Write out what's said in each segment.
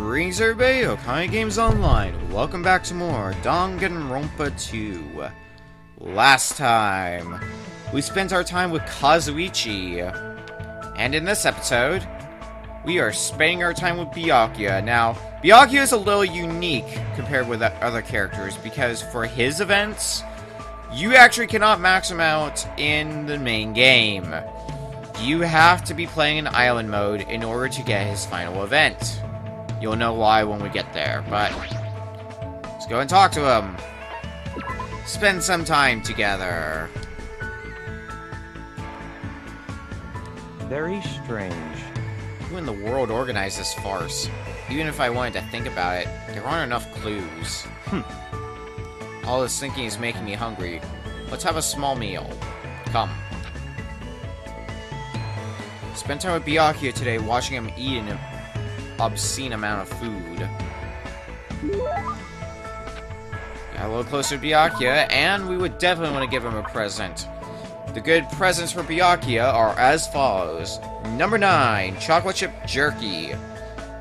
Greetings everybody, Okami Games Online. Welcome back to more Danganronpa 2. Last time, we spent our time with Kazuichi. And in this episode, we are spending our time with Byakuya. Now, Byakuya is a little unique compared with other characters because for his events, you actually cannot max him out in the main game. You have to be playing in island mode in order to get his final event. You'll know why when we get there, but let's go and talk to him. Spend some time together. Very strange. Who in the world organized this farce? Even if I wanted to think about it, there aren't enough clues. All this thinking is making me hungry. Let's have a small meal. Come. Spent time with Byakuya today watching him eat an obscene amount of food. Got a little closer to Byakuya, and we would definitely want to give him a present. The good presents for Byakuya are as follows. Number 9, chocolate chip jerky.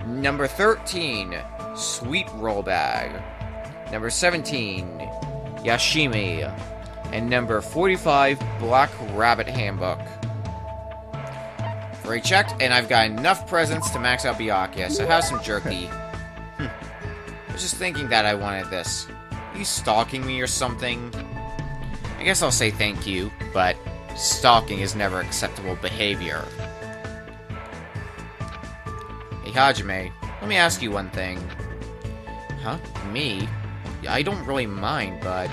Number 13, sweet roll bag. Number 17, yashimi. And number 45, black rabbit handbook. Already checked, and I've got enough presents to max out Byakuya, so have some jerky. I was just thinking that I wanted this. Are you stalking me or something? I guess I'll say thank you, but stalking is never acceptable behavior. Hey Hajime, let me ask you one thing. Huh? Me? I don't really mind, but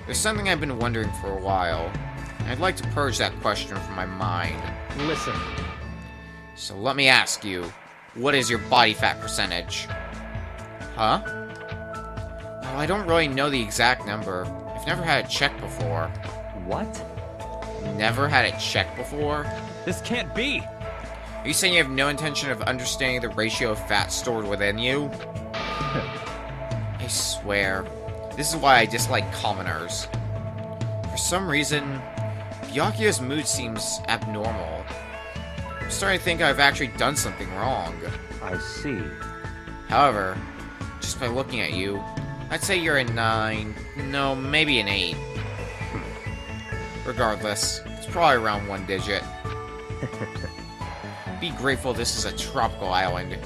there's something I've been wondering for a while. I'd like to purge that question from my mind. Listen. So let me ask you, what is your body fat percentage? Huh? Well, I don't really know the exact number. I've never had it checked before. What? Never had it checked before? This can't be! Are you saying you have no intention of understanding the ratio of fat stored within you? I swear, this is why I dislike commoners. For some reason, Byakuya's mood seems abnormal. I'm starting to think I've actually done something wrong. I see. However, just by looking at you, I'd say you're a 9, no, maybe an 8. Regardless, it's probably around 1 digit. Be grateful this is a tropical island.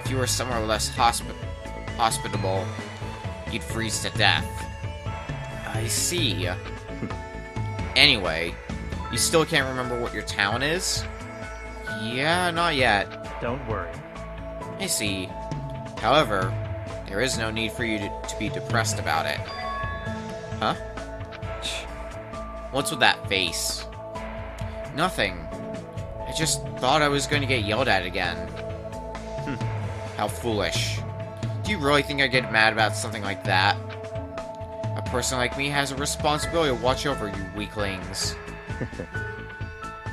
If you were somewhere less hospitable, you'd freeze to death. I see. Anyway, you still can't remember what your town is? Yeah, not yet. Don't worry. I see. However, there is no need for you to be depressed about it. Huh? What's with that face? Nothing. I just thought I was going to get yelled at again. How foolish. Do you really think I get mad about something like that? A person like me has a responsibility to watch over you weaklings.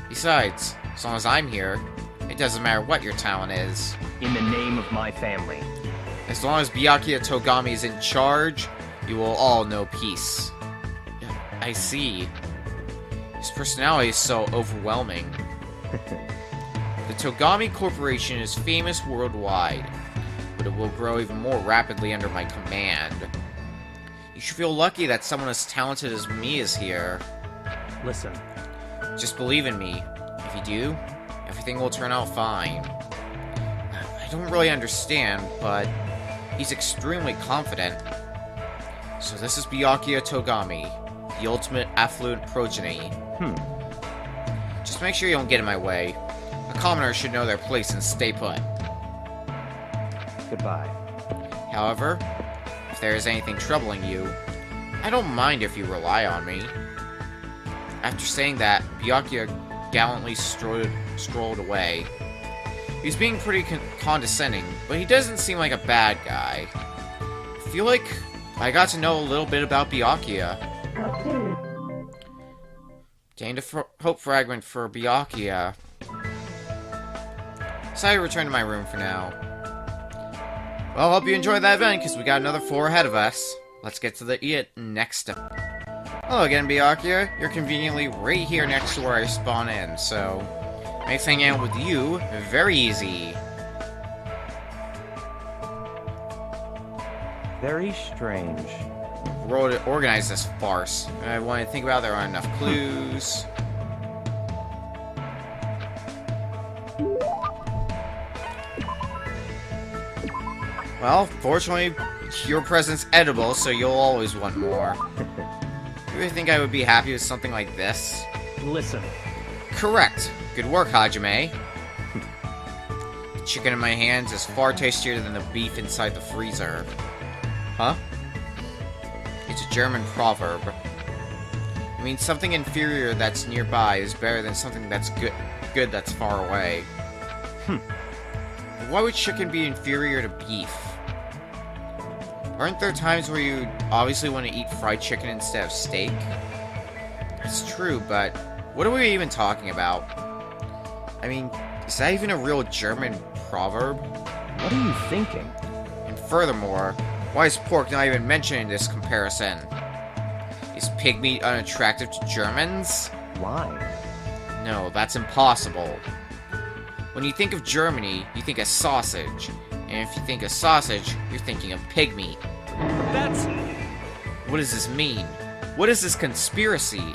Besides, as long as I'm here, it doesn't matter what your talent is. In the name of my family. As long as Byakuya Togami is in charge, you will all know peace. I see. His personality is so overwhelming. The Togami Corporation is famous worldwide, but it will grow even more rapidly under my command. You should feel lucky that someone as talented as me is here. Listen. Just believe in me. If you do, everything will turn out fine. I don't really understand, but he's extremely confident. So this is Byakuya Togami, the ultimate affluent progeny. Just make sure you don't get in my way. A commoner should know their place and stay put. Goodbye. However, if there is anything troubling you, I don't mind if you rely on me. After saying that, Byakuya gallantly strolled away. He's being pretty condescending, but he doesn't seem like a bad guy. I feel like I got to know a little bit about Byakuya. Gained a hope fragment for Byakuya. Decided to return to my room for now. Well, hope you enjoyed that event, because we got another 4 ahead of us. Let's get to the next step. Hello again, Byakuya. You're conveniently right here next to where I spawn in, so makes hanging out with you very easy. Very strange. Organize this farce. I want to think about there aren't enough clues. Well, fortunately, your present's edible, so you'll always want more. You really think I would be happy with something like this? Listen. Correct. Good work, Hajime. The chicken in my hands is far tastier than the beef inside the freezer. Huh? It's a German proverb. It means something inferior that's nearby is better than something that's good that's far away. Why would chicken be inferior to beef? Aren't there times where you obviously want to eat fried chicken instead of steak? It's true, but what are we even talking about? I mean, is that even a real German proverb? What are you thinking? And furthermore, why is pork not even mentioned in this comparison? Is pig meat unattractive to Germans? Why? No, that's impossible. When you think of Germany, you think of sausage. And if you think of sausage, you're thinking of pig meat. That's... What does this mean? What is this conspiracy?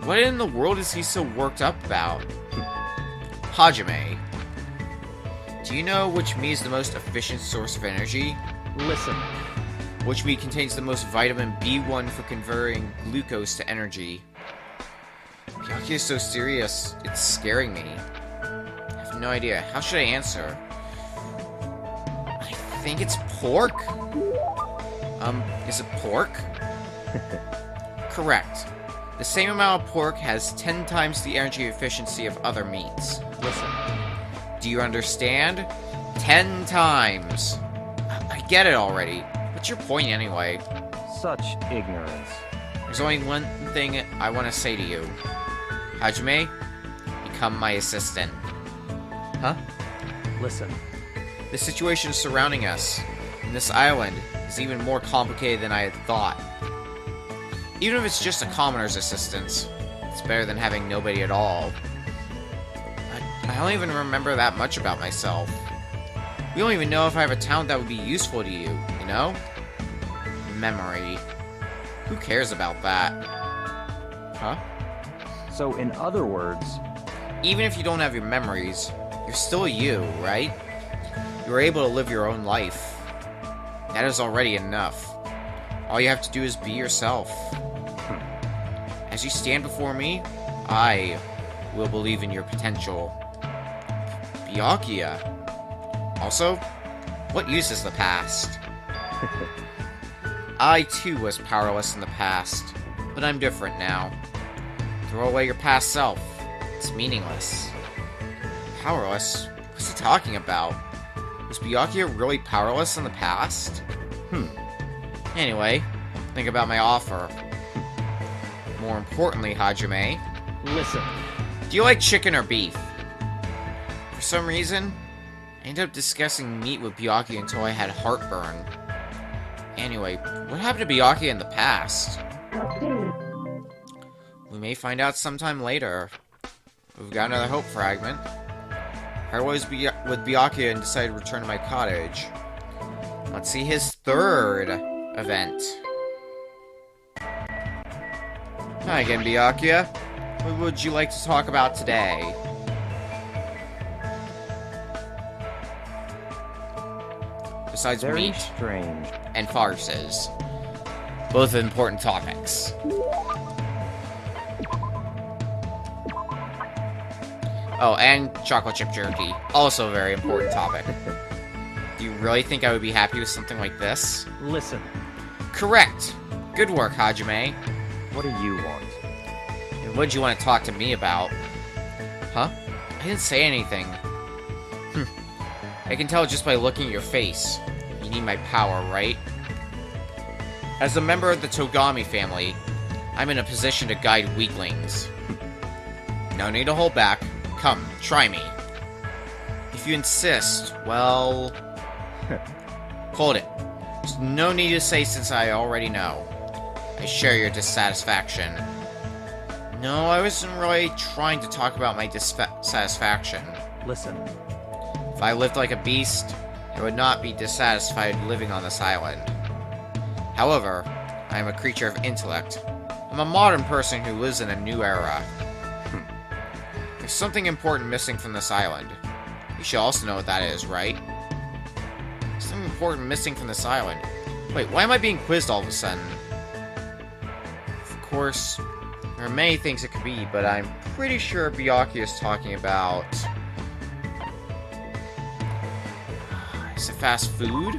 What in the world is he so worked up about? Hajime, do you know which meat is the most efficient source of energy? Listen. Which meat contains the most vitamin B1 for converting glucose to energy? Byakuya is so serious, it's scaring me. I have no idea. How should I answer? I think it's pork? Is it pork? Correct. The same amount of pork has 10 times the energy efficiency of other meats. Listen. Do you understand? 10 times. I get it already. What's your point anyway? Such ignorance. There's only one thing I want to say to you. Hajime, become my assistant. Huh? Listen. The situation surrounding us, in this island, is even more complicated than I had thought. Even if it's just a commoner's assistance, it's better than having nobody at all. I don't even remember that much about myself. We don't even know if I have a talent that would be useful to you, you know? Memory. Who cares about that? Huh? So, in other words... Even if you don't have your memories, you're still you, right? You're able to live your own life. That is already enough. All you have to do is be yourself. As you stand before me, I will believe in your potential. Byakuya. Also, what use is the past? I, too, was powerless in the past, but I'm different now. Throw away your past self. It's meaningless. Powerless? What's he talking about? Was Byakuya really powerless in the past? Anyway, think about my offer. More importantly, Hajime, Listen. do you like chicken or beef? For some reason, I ended up discussing meat with Byakuya until I had heartburn. Anyway, what happened to Byakuya in the past? We may find out sometime later. We've got another hope fragment. I was with Byakuya and decided to return to my cottage. Let's see his third event. Hi again, Byakuya. What would you like to talk about today? Besides Very meat strange. and farces. Both important topics. Oh, and chocolate chip jerky. Also a very important topic. Do you really think I would be happy with something like this? Listen. Correct. Good work, Hajime. What do you want? And what'd you want to talk to me about? Huh? I didn't say anything. I can tell just by looking at your face. You need my power, right? As a member of the Togami family, I'm in a position to guide weaklings. No need to hold back. Come, try me. If you insist, well... Hold it. There's no need to say since I already know. I share your dissatisfaction. No, I wasn't really trying to talk about my dissatisfaction. Listen. If I lived like a beast, I would not be dissatisfied living on this island. However, I am a creature of intellect. I'm a modern person who lives in a new era. There's something important missing from this island. You should also know what that is, right? Something important missing from this island. Wait, why am I being quizzed all of a sudden? Of course, there are many things it could be, but I'm pretty sure Byakuya is talking about... Is it fast food?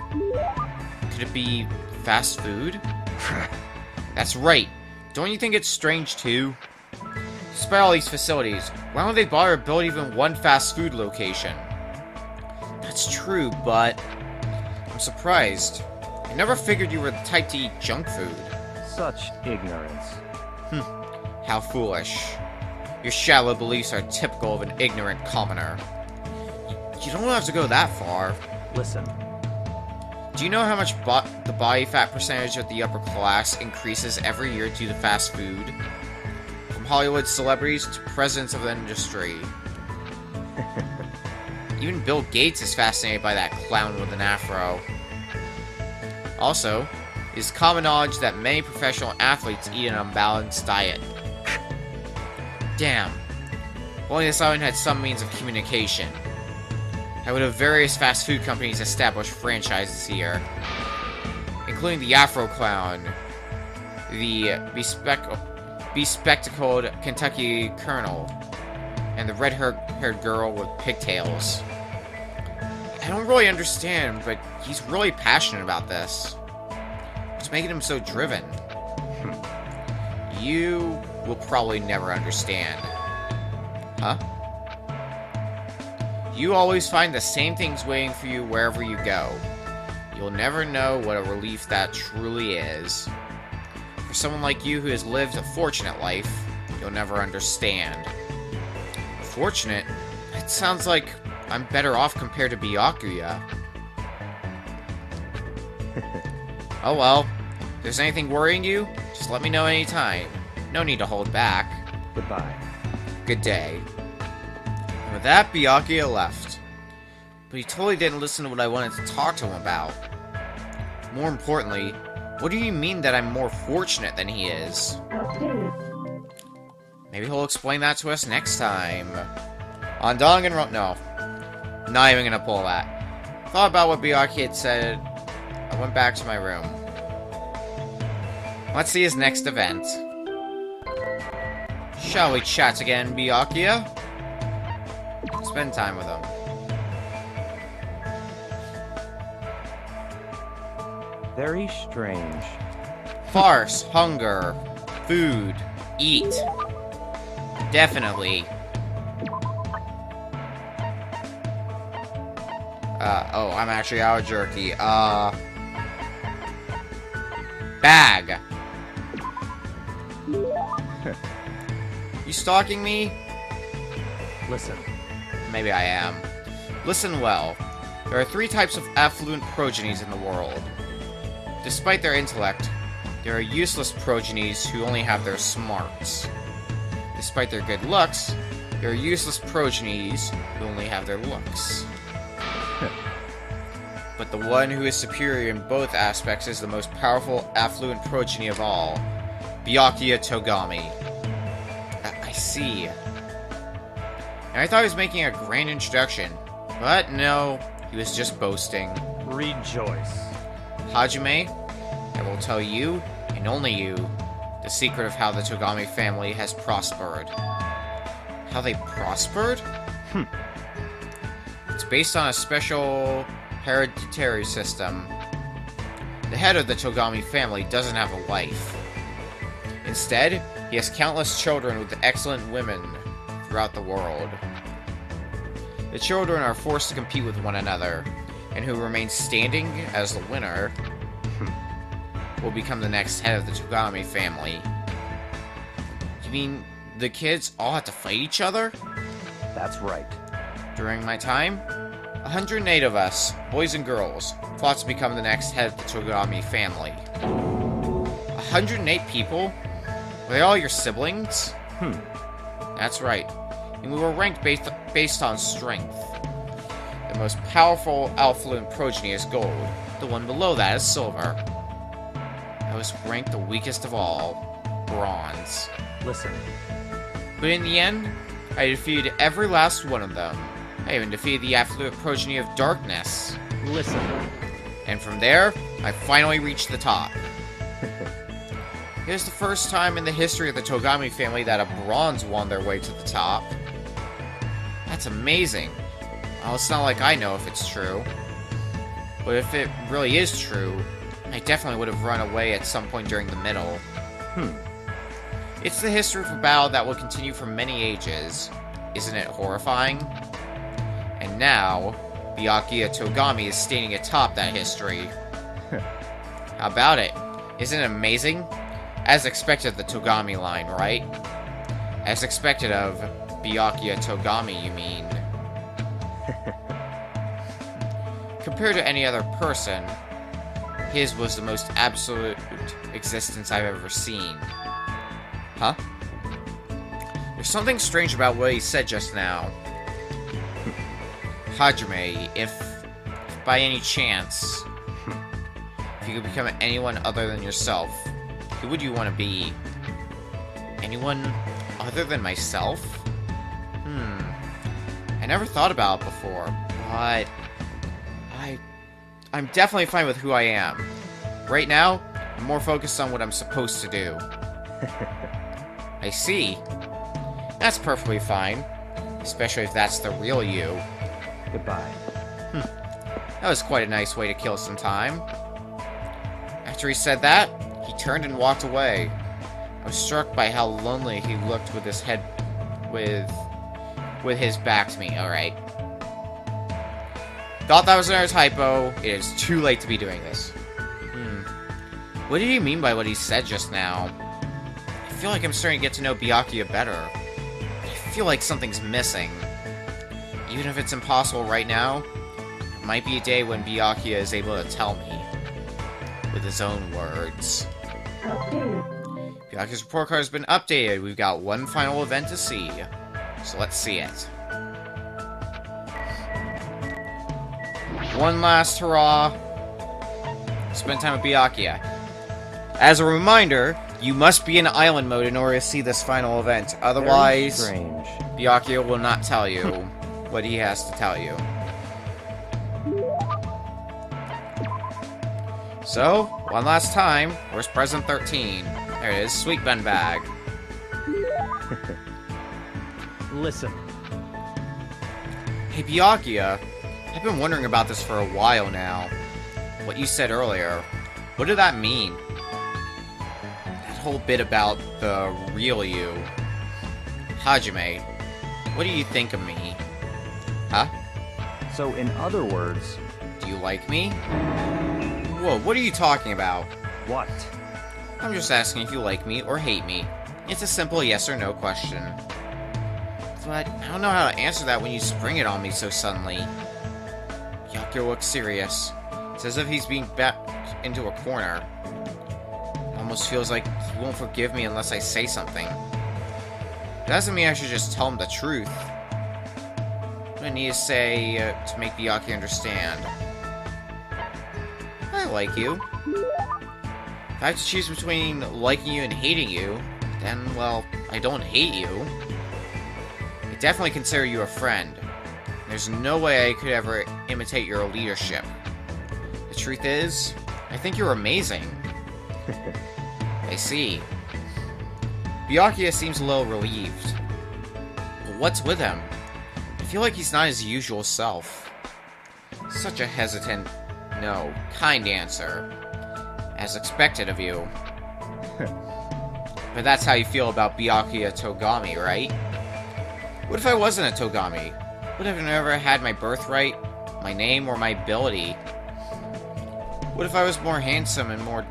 Could it be fast food? That's right. Don't you think it's strange, too? Despite all these facilities, why don't they bother to build even one fast food location? That's true, but... I'm surprised. I never figured you were the type to eat junk food. Such ignorance. How foolish. Your shallow beliefs are typical of an ignorant commoner. You don't have to go that far. Listen. Do you know how much the body fat percentage of the upper class increases every year due to fast food? From Hollywood celebrities to presidents of the industry. Even Bill Gates is fascinated by that clown with an afro. Also, it is common knowledge that many professional athletes eat an unbalanced diet. Damn. If only this island had some means of communication. How would have various fast food companies establish franchises here, including the Afro Clown, the bespectacled Kentucky Colonel, and the red-haired girl with pigtails. I don't really understand, but he's really passionate about this. What's making him so driven? You will probably never understand. Huh? You always find the same things waiting for you wherever you go. You'll never know what a relief that truly is. For someone like you who has lived a fortunate life, you'll never understand. Fortunate? It sounds like I'm better off compared to Byakuya. Oh well. If there's anything worrying you, just let me know anytime. No need to hold back. Goodbye. Good day. And with that, Byakuya left. But he totally didn't listen to what I wanted to talk to him about. More importantly, what do you mean that I'm more fortunate than he is? Maybe he'll explain that to us next time. On Danganronpa... No. Not even gonna pull that. Thought about what Byakuya had said. I went back to my room. Let's see his next event. Shall we chat again, Byakuya? Spend time with him. Very strange. Farce, hunger, food, eat. Definitely. Oh, I'm actually out of jerky. Bag. You stalking me? Listen. Maybe I am. Listen well. There are 3 types of affluent progenies in the world. Despite their intellect, there are useless progenies who only have their smarts. Despite their good looks, there are useless progenies who only have their looks. But the one who is superior in both aspects is the most powerful affluent progeny of all, Byakuya Togami. I see. And I thought he was making a grand introduction, but no, he was just boasting. Rejoice. Hajime, I will tell you, and only you, the secret of how the Togami family has prospered. How they prospered? It's based on a special hereditary system. The head of the Togami family doesn't have a wife. Instead, he has countless children with excellent women throughout the world. The children are forced to compete with one another, and who remains standing as the winner will become the next head of the Togami family. You mean the kids all have to fight each other? That's right. During my time, 108 of us, boys and girls, fought to become the next head of the Togami family. 108 people? Were they all your siblings? That's right. And we were ranked based on strength. The most powerful affluent progeny is gold. The one below that is silver. was ranked the weakest of all, bronze. Listen, But in the end, I defeated every last one of them. I even defeated the absolute progeny of darkness. listen. And from there, I finally reached the top. It was the first time in the history of the Togami family that a bronze won their way to the top. That's amazing. Well, it's not like I know if it's true. But if it really is true, I definitely would have run away at some point during the middle. It's the history of a battle that will continue for many ages. Isn't it horrifying? And now, Byakuya Togami is standing atop that history. How about it? Isn't it amazing? As expected, the Togami line, right? As expected of Byakuya Togami, you mean. Compared to any other person, his was the most absolute existence I've ever seen. Huh? There's something strange about what he said just now. Hajime, if by any chance, if you could become anyone other than yourself, who would you want to be? Anyone other than myself? I never thought about it before, but I'm definitely fine with who I am. Right now, I'm more focused on what I'm supposed to do. I see. That's perfectly fine, especially if that's the real you. Goodbye. That was quite a nice way to kill some time. After he said that, he turned and walked away. I was struck by how lonely he looked with his head... with his back to me. Alright. Thought that was another typo. It is too late to be doing this. What did he mean by what he said just now? I feel like I'm starting to get to know Byakuya better. I feel like something's missing. Even if it's impossible right now, it might be a day when Byakuya is able to tell me. With his own words. Byakuya's report card has been updated. We've got one final event to see. So let's see it. One last hurrah. Spend time with Byakuya. As a reminder, you must be in island mode in order to see this final event. Otherwise, Very strange. Byakuya will not tell you what he has to tell you. So, one last time, where's present 13? There it is, Sweet Bun Bag. Listen, Hey Byakuya, I've been wondering about this for a while now. What you said earlier, what did that mean? That whole bit about the real you. Hajime, what do you think of me? Huh? so in other words, Do you like me? Whoa, what are you talking about? what? I'm just asking if you like me or hate me. It's a simple yes or no question. But I don't know how to answer that when you spring it on me so suddenly. Byakuya looks serious. It's as if he's being backed into a corner. It almost feels like he won't forgive me unless I say something. It doesn't mean I should just tell him the truth. What do I need to say to make Byakuya understand? I like you. If I have to choose between liking you and hating you, then, well, I don't hate you. I definitely consider you a friend. There's no way I could ever imitate your leadership. The truth is, I think you're amazing. I see. Byakuya seems a little relieved. But what's with him? I feel like he's not his usual self. Such a hesitant, no, kind answer. As expected of you. But that's how you feel about Byakuya Togami, right? What if I wasn't a Togami? What if I never had my birthright, my name, or my ability? What if I was more handsome and more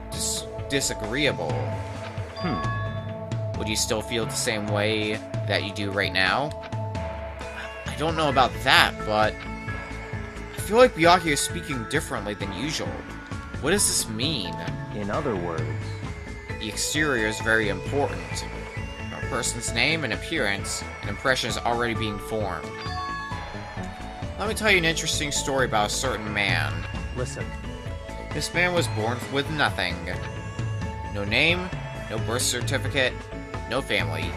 disagreeable? Would you still feel the same way that you do right now? I don't know about that, but I feel like Byakuya is speaking differently than usual. What does this mean? In other words, The exterior is very important. A person's name and appearance, an impression is already being formed. Let me tell you an interesting story about a certain man. listen, This man was born with nothing. No name, no birth certificate, no family.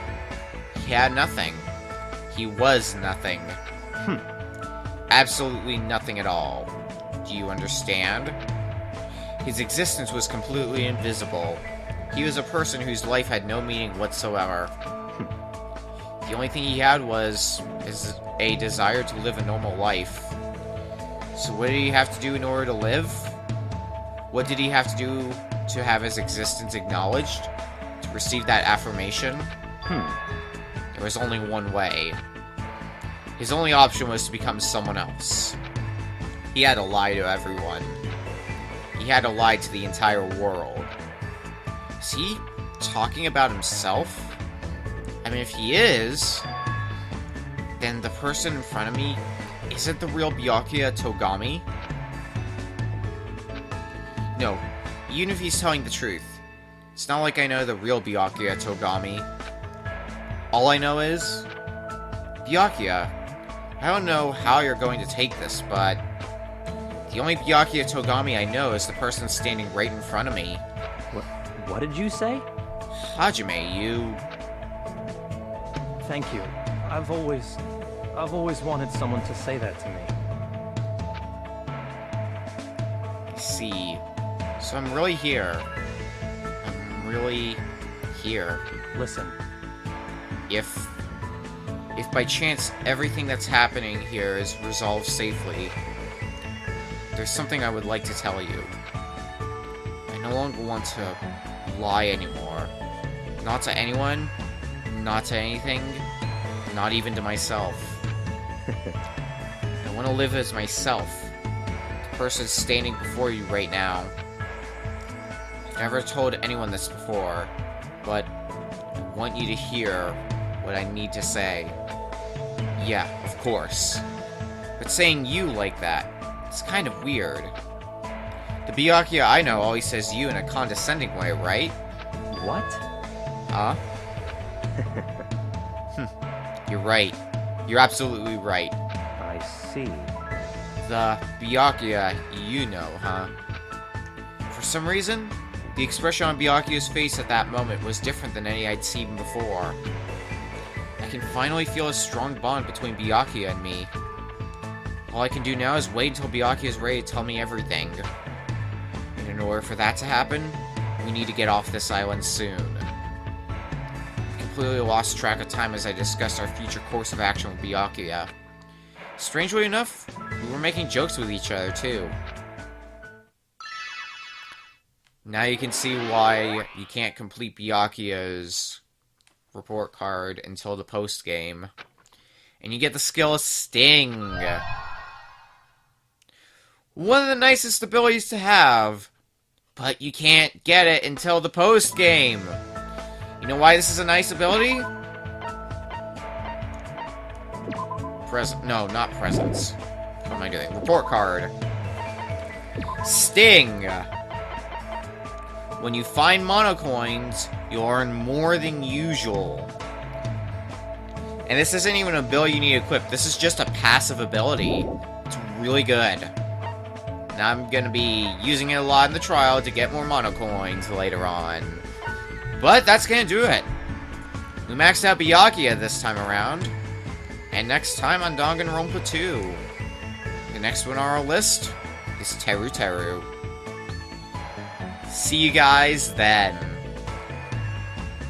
He had nothing. He was nothing. Absolutely nothing at all. Do you understand? His existence was completely invisible. He was a person whose life had no meaning whatsoever. The only thing he had was a desire to live a normal life. So what did he have to do in order to live? What did he have to do to have his existence acknowledged? To receive that affirmation? There was only one way. His only option was to become someone else. He had to lie to everyone. He had to lie to the entire world. Is he talking about himself? I mean, if he is, then the person in front of me isn't the real Byakuya Togami? No, even if he's telling the truth, it's not like I know the real Byakuya Togami. All I know is, Byakuya, I don't know how you're going to take this, but the only Byakuya Togami I know is the person standing right in front of me. What did you say? Hajime, you... Thank you. I've always wanted someone to say that to me. I see. So I'm really here. I'm really here. Listen. If by chance everything that's happening here is resolved safely, there's something I would like to tell you. I no longer want to lie anymore. Not to anyone, not to anything, not even to myself. I want to live as myself, the person standing before you right now. I've never told anyone this before, but I want you to hear what I need to say. Yeah, of course. But saying you like that, it's kind of weird. The Byakuya I know always says you in a condescending way, right? What? Huh? You're right. You're absolutely right. I see. The Byakuya you know, huh? For some reason, the expression on Byakuya's face at that moment was different than any I'd seen before. I can finally feel a strong bond between Byakuya and me. All I can do now is wait until Byakuya is ready to tell me everything. And in order for that to happen, we need to get off this island soon. I completely lost track of time as I discussed our future course of action with Byakuya. Strangely enough, we were making jokes with each other, too. Now you can see why you can't complete Byakuya's report card until the post-game. And you get the skill Sting. One of the nicest abilities to have. But you can't get it until the post-game. You know why this is a nice ability? No, not presents. What am I doing? Report card. Sting. When you find monocoins, you'll earn more than usual. And this isn't even an ability you need to equip. This is just a passive ability. It's really good. And I'm going to be using it a lot in the trial to get more monocoins later on. But that's going to do it. We maxed out Byakuya this time around. And next time on Danganronpa 2. The next one on our list is Teru Teru. See you guys then.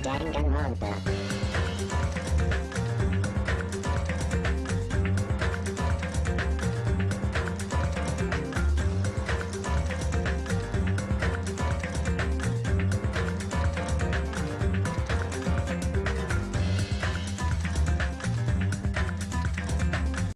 Danganronpa.